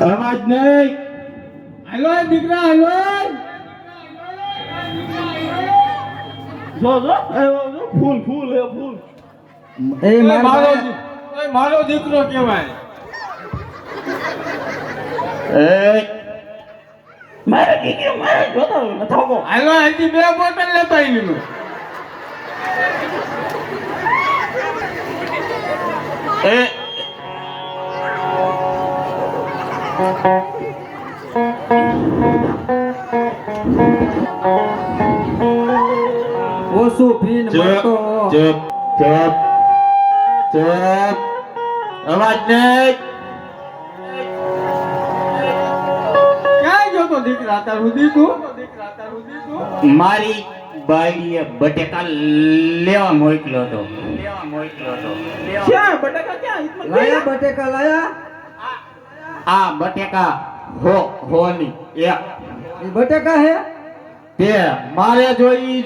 અવાજ નહીં. હેલો દીકરા, હેલો. જો ફૂલ ફૂલ હે ફૂલ. એ મારો દીકરો કહેવાય. મારે દીકરો મારે જોતો નથો. હેલો, હજી 2 બોટલ લેતા આવી. એ ઓછું પીન મરતો. ચપ ચપ ચપ. અવાજ નહીં. ક્યાં ગયો તો દીકરા તાર સુધી તું? મારી બાઈડીએ બટેકા લેવા મોકલ્યો હતો. ક્યાં બટાકા ક્યાં? લાયા બટેકા લાયા. આ બટેકા હોની એક એ બટેકા હે તે મારે જોઈ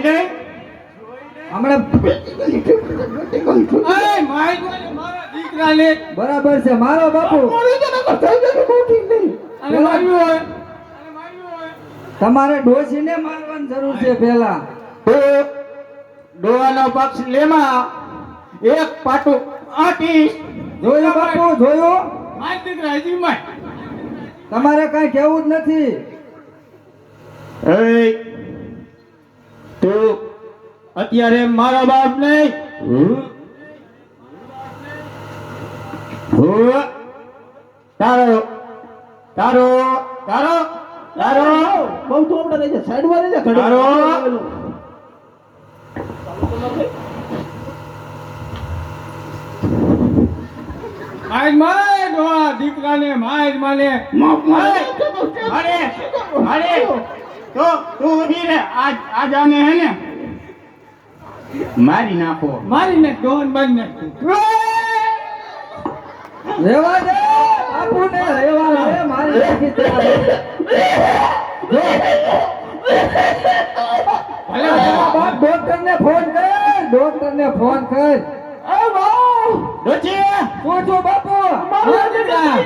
નહીં. હમણાં મારા દીકરાને બરાબર છે મારો બાપુ. અને માર્યું હોય. તમારે ડોશીને મારવાની જરૂર છે પેલા. તો ડોવાનો પક્ષ લેમાં એક પાટું આટી. જોયું બાપુ જોયું. માર દીકરા હજી માર. તમારે કઈ કેવું જ નથી. એ તું અત્યારે મારા બાપ નહીં. તારો તારો તારો તારો બહુ તો આપણે રહી જાય સાઈડ માં રહી જાય તારો આજ મારે ડોહા દીકરાને માર માને. અરે અરે તો તું ઉભી રે. આજ આને હે ને મારી નાખો. મારીને ડોહન મારી નાખું. રેવા દે બાપુને રેવા દે. મારી નાખી દે. ભલે બાપ ડોક્ટરને ફોન કર. ડોક્ટરને ફોન કર. ડોચી શું છો બાપુ? મારા દીકરા.